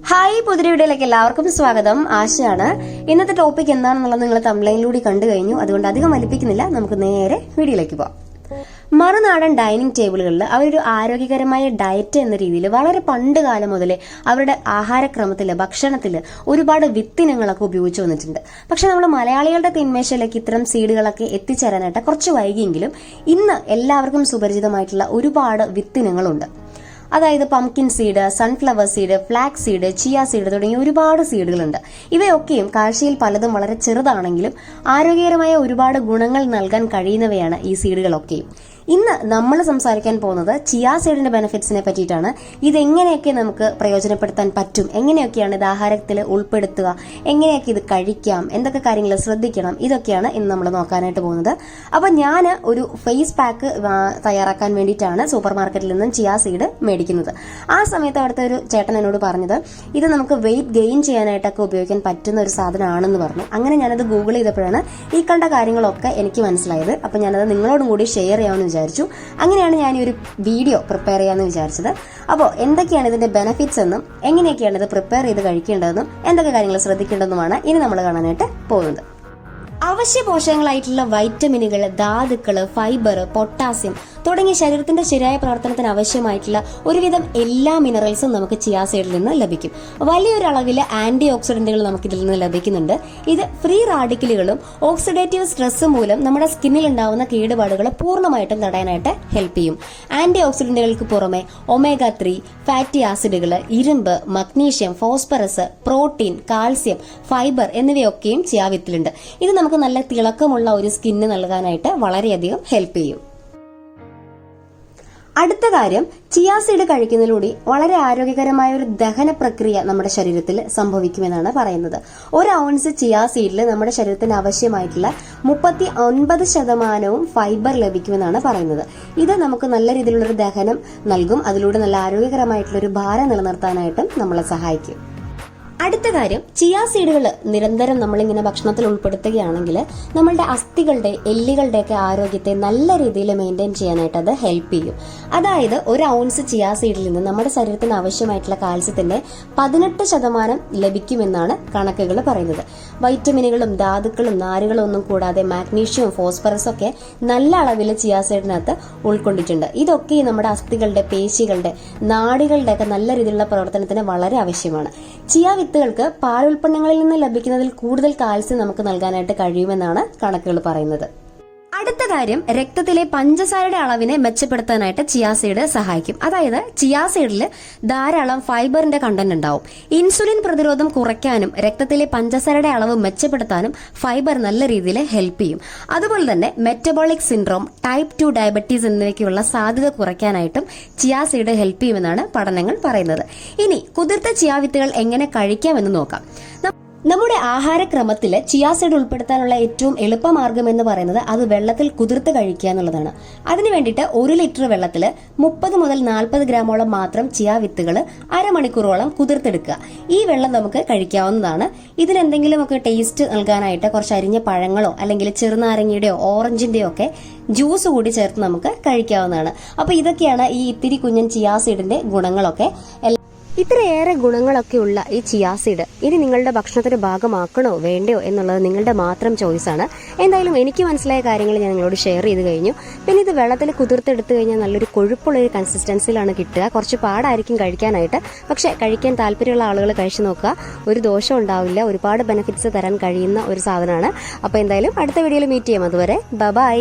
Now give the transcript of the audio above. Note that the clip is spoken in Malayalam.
ഹായ്, പുതിയ വീഡിയോയിലേക്ക് എല്ലാവർക്കും സ്വാഗതം. ആശയാണ്. ഇന്നത്തെ ടോപ്പിക് എന്താണെന്നുള്ളത് നിങ്ങൾ തംബ്ലൈനിലൂടെ കണ്ടു കഴിഞ്ഞു. അതുകൊണ്ട് അധികം വലിപ്പിക്കുന്നില്ല, നമുക്ക് നേരെ വീഡിയോയിലേക്ക് പോവാം. മറുനാടൻ ഡൈനിങ് ടേബിളുകളിൽ അവരൊരു ആരോഗ്യകരമായ ഡയറ്റ് എന്ന രീതിയിൽ വളരെ പണ്ട് കാലം മുതലേ അവരുടെ ആഹാരക്രമത്തിൽ ഭക്ഷണത്തിൽ ഒരുപാട് വിത്തിനങ്ങളൊക്കെ ഉപയോഗിച്ചു വന്നിട്ടുണ്ട്. പക്ഷെ നമ്മൾ മലയാളികളുടെ തിന്മേശയിലേക്ക് ഇത്തരം സീഡുകളൊക്കെ എത്തിച്ചേരാനായിട്ട് കുറച്ച് വൈകിയെങ്കിലും ഇന്ന് എല്ലാവർക്കും സുപരിചിതമായിട്ടുള്ള ഒരുപാട് വിത്തിനങ്ങളുണ്ട്. അതായത് pumpkin seed, sunflower seed, flax seed, chia seed തുടങ്ങിയ ഒരുപാട് സീഡുകളുണ്ട്. ഇവയൊക്കെയും കാഴ്ചയിൽ പലതും വളരെ ചെറുതാണെങ്കിലും ആരോഗ്യകരമായ ഒരുപാട് ഗുണങ്ങൾ നൽകാൻ കഴിയുന്നവയാണ് ഈ സീഡുകളൊക്കെയും. ഇന്ന് നമ്മൾ സംസാരിക്കാൻ പോകുന്നത് ചിയ സീഡിന്റെ ബെനിഫിറ്റ്സിനെ പറ്റിയിട്ടാണ്. ഇതെങ്ങനെയൊക്കെ നമുക്ക് പ്രയോജനപ്പെടുത്താൻ പറ്റും, എങ്ങനെയൊക്കെയാണ് ഇത് ആഹാരത്തിൽ ഉൾപ്പെടുത്തുക, എങ്ങനെയൊക്കെ ഇത് കഴിക്കാം, എന്തൊക്കെ കാര്യങ്ങൾ ശ്രദ്ധിക്കണം, ഇതൊക്കെയാണ് ഇന്ന് നമ്മൾ നോക്കാനായിട്ട് പോകുന്നത്. അപ്പോൾ ഞാൻ ഒരു ഫേസ് പാക്ക് തയ്യാറാക്കാൻ വേണ്ടിയിട്ടാണ് സൂപ്പർ മാർക്കറ്റിൽ നിന്നും ചിയ സീഡ് മേടിക്കുന്നത്. ആ സമയത്ത് അവിടുത്തെ ഒരു ചേട്ടൻ എന്നോട് പറഞ്ഞത് ഇത് നമുക്ക് വെയിറ്റ് ഗെയിൻ ചെയ്യാനായിട്ടൊക്കെ ഉപയോഗിക്കാൻ പറ്റുന്ന ഒരു സാധനമാണെന്ന് പറഞ്ഞു. അങ്ങനെ ഞാനത് ഗൂഗിൾ ചെയ്തപ്പോഴാണ് ഈ കണ്ട കാര്യങ്ങളൊക്കെ എനിക്ക് മനസ്സിലായത്. അപ്പോൾ ഞാനത് നിങ്ങളോടും കൂടി ഷെയർ ചെയ്യാമെന്ന് വിചാരിച്ചു. അങ്ങനെയാണ് ഞാൻ ഈ ഒരു വീഡിയോ പ്രിപ്പയർ ചെയ്യാമെന്ന് വിചാരിച്ചത്. അപ്പോൾ എന്തൊക്കെയാണ് ഇതിന്റെ ബെനിഫിറ്റ്സ് എന്നും എങ്ങനെയൊക്കെയാണ് ഇത് പ്രിപ്പയർ ചെയ്ത് കഴിക്കേണ്ടതെന്നും എന്തൊക്കെ കാര്യങ്ങൾ ശ്രദ്ധിക്കേണ്ടതെന്നുമാണ് ഇനി നമ്മൾ കാണാനായിട്ട് പോകുന്നത്. അവശ്യ പോഷകങ്ങളായിട്ടുള്ള വൈറ്റമിനുകൾ, ധാതുക്കൾ, ഫൈബർ, പൊട്ടാസ്യം തുടങ്ങിയ ശരീരത്തിന്റെ ശരിയായ പ്രവർത്തനത്തിന് ആവശ്യമായിട്ടുള്ള ഒരുവിധം എല്ലാ മിനറൽസും നമുക്ക് ചിയ സീഡിൽ നിന്ന് ലഭിക്കും. വലിയൊരു അളവിൽ ആന്റി ഓക്സിഡന്റുകൾ നമുക്ക് ഇതിൽ നിന്ന് ലഭിക്കുന്നുണ്ട്. ഇത് ഫ്രീ റാഡിക്കലുകളും ഓക്സിഡേറ്റീവ് സ്ട്രെസ് മൂലം നമ്മുടെ സ്കിന്നിൽ ഉണ്ടാവുന്ന കേടുപാടുകൾ പൂർണ്ണമായിട്ടും തടയാനായിട്ട് ഹെൽപ്പ് ചെയ്യും. ആന്റി ഓക്സിഡന്റുകൾക്ക് പുറമെ ഒമേഗ 3, ഫാറ്റി ആസിഡുകൾ, ഇരുമ്പ്, magnesium, phosphorus, protein, calcium, fibre എന്നിവയൊക്കെയും ചിയ വിത്തിലുണ്ട്. ഇത് നമുക്ക് നല്ല തിളക്കമുള്ള ഒരു സ്കിന്ന് നൽകാനായിട്ട് വളരെയധികം ഹെൽപ്പ് ചെയ്യും. അടുത്ത കാര്യം, ചിയ സീഡ് കഴിക്കുന്നതിലൂടെ വളരെ ആരോഗ്യകരമായ ഒരു ദഹന പ്രക്രിയ നമ്മുടെ ശരീരത്തിൽ സംഭവിക്കുമെന്നാണ് പറയുന്നത്. ഒരു ഔൺസ് ചിയ സീഡിൽ നമ്മുടെ ശരീരത്തിന് ആവശ്യമായിട്ടുള്ള 39% ഫൈബർ ലഭിക്കുമെന്നാണ് പറയുന്നത്. ഇത് നമുക്ക് നല്ല രീതിയിലുള്ള ഒരു ദഹനം നൽകും. അതിലൂടെ നല്ല ആരോഗ്യകരമായിട്ടുള്ള ഒരു ഭാരം നിലനിർത്താനായിട്ടും നമ്മളെ സഹായിക്കും. അടുത്ത കാര്യം, ചിയ സീഡുകൾ നിരന്തരം നമ്മളിങ്ങനെ ഭക്ഷണത്തിൽ ഉൾപ്പെടുത്തുകയാണെങ്കിൽ നമ്മളുടെ അസ്ഥികളുടെ, എല്ലുകളുടെയൊക്കെ ആരോഗ്യത്തെ നല്ല രീതിയിൽ മെയിൻറ്റെയിൻ ചെയ്യാനായിട്ട് അത് ഹെൽപ്പ് ചെയ്യും. അതായത് ഒരു ഔൺസ് ചിയ സീഡിൽ നിന്ന് നമ്മുടെ ശരീരത്തിന് ആവശ്യമായിട്ടുള്ള കാൽസ്യത്തിന്റെ 18% ലഭിക്കുമെന്നാണ് കണക്കുകൾ പറയുന്നത്. വൈറ്റമിനുകളും ധാതുക്കളും നാരുകളും ഒന്നും കൂടാതെ മാഗ്നീഷ്യവും ഫോസ്ഫറസും ഒക്കെ നല്ല അളവിൽ ചിയ സീഡിനകത്ത് ഉൾക്കൊണ്ടിട്ടുണ്ട്. ഇതൊക്കെ നമ്മുടെ അസ്ഥികളുടെ, പേശികളുടെ, നാഡികളുടെ ഒക്കെ നല്ല രീതിയിലുള്ള പ്രവർത്തനത്തിന് വളരെ ആവശ്യമാണ്. ചിയ വിത്തുകൾക്ക് പാലുൽപ്പന്നങ്ങളിൽ നിന്ന് ലഭിക്കുന്നതിൽ കൂടുതൽ കാൽസ്യം നമുക്ക് നൽകാനായിട്ട് കഴിയുമെന്നാണ് കണക്കുകൾ പറയുന്നത്. അടുത്ത കാര്യം, രക്തത്തിലെ പഞ്ചസാരയുടെ അളവിനെ മെച്ചപ്പെടുത്താനായിട്ട് ചിയ സീഡ് സഹായിക്കും. അതായത് ചിയ സീഡിൽ ധാരാളം ഫൈബറിന്റെ കണ്ടന്റ് ഉണ്ടാവും. ഇൻസുലിൻ പ്രതിരോധം കുറയ്ക്കാനും രക്തത്തിലെ പഞ്ചസാരയുടെ അളവ് മെച്ചപ്പെടുത്താനും ഫൈബർ നല്ല രീതിയിൽ ഹെൽപ്പ് ചെയ്യും. അതുപോലെ തന്നെ മെറ്റബോളിക് സിൻഡ്രോം, ടൈപ്പ് 2 ഡയബറ്റീസ് എന്നിവയ്ക്കുള്ള സാധ്യത കുറയ്ക്കാനായിട്ടും ചിയ സീഡ് ഹെൽപ്പ് ചെയ്യുമെന്നാണ് പഠനങ്ങൾ പറയുന്നത്. ഇനി കുതിർത്ത ചിയ വിത്തുകൾ എങ്ങനെ കഴിക്കാമെന്ന് നോക്കാം. നമ്മുടെ ആഹാരക്രമത്തിൽ ചിയ സീഡ് ഉൾപ്പെടുത്താനുള്ള ഏറ്റവും എളുപ്പമാർഗം എന്ന് പറയുന്നത് അത് വെള്ളത്തിൽ കുതിർത്ത് കഴിക്കുക എന്നുള്ളതാണ്. അതിനു വേണ്ടിയിട്ട് 1 ലിറ്റർ വെള്ളത്തിൽ 30 മുതൽ 40 ഗ്രാമോളം മാത്രം ചിയ വിത്തുകൾ അരമണിക്കൂറോളം കുതിർത്തെടുക്കുക. ഈ വെള്ളം നമുക്ക് കഴിക്കാവുന്നതാണ്. ഇതിനെന്തെങ്കിലുമൊക്കെ ടേസ്റ്റ് നൽകാനായിട്ട് കുറച്ച് അരിഞ്ഞ പഴങ്ങളോ അല്ലെങ്കിൽ ചെറുനാരങ്ങയുടെയോ ഓറഞ്ചിന്റെയോ ഒക്കെ ജ്യൂസ് കൂടി ചേർത്ത് നമുക്ക് കഴിക്കാവുന്നതാണ്. അപ്പൊ ഇതൊക്കെയാണ് ഈ ഇത്തിരി കുഞ്ഞൻ ചിയ സീഡിന്റെ ഗുണങ്ങളൊക്കെ. ഇത്രയേറെ ഗുണങ്ങളൊക്കെ ഉള്ള ഈ ചിയ സീഡ് ഇനി നിങ്ങളുടെ ഭക്ഷണത്തിന്റെ ഭാഗമാക്കണോ വേണ്ടയോ എന്നുള്ളത് നിങ്ങളുടെ മാത്രം ചോയ്സാണ്. എന്തായാലും എനിക്ക് മനസ്സിലായ കാര്യങ്ങൾ ഞാൻ നിങ്ങളോട് ഷെയർ ചെയ്ത് കഴിഞ്ഞു. പിന്നെ ഇത് വെള്ളത്തിൽ കുതിർത്തെടുത്തു കഴിഞ്ഞാൽ നല്ലൊരു കൊഴുപ്പുള്ളൊരു കൺസിസ്റ്റൻസിയിലാണ് കിട്ടുക. കുറച്ച് പാടായിരിക്കും കഴിക്കാനായിട്ട്. പക്ഷെ കഴിക്കാൻ താല്പര്യമുള്ള ആളുകൾ കഴിച്ചു നോക്കുക. ഒരു ദോഷം ഉണ്ടാവില്ല. ഒരുപാട് ബെനിഫിറ്റ്സ് തരാൻ കഴിയുന്ന ഒരു സാധനമാണ്. അപ്പോൾ എന്തായാലും അടുത്ത വീഡിയോയിൽ മീറ്റ് ചെയ്യാം. അതുവരെ ബൈ.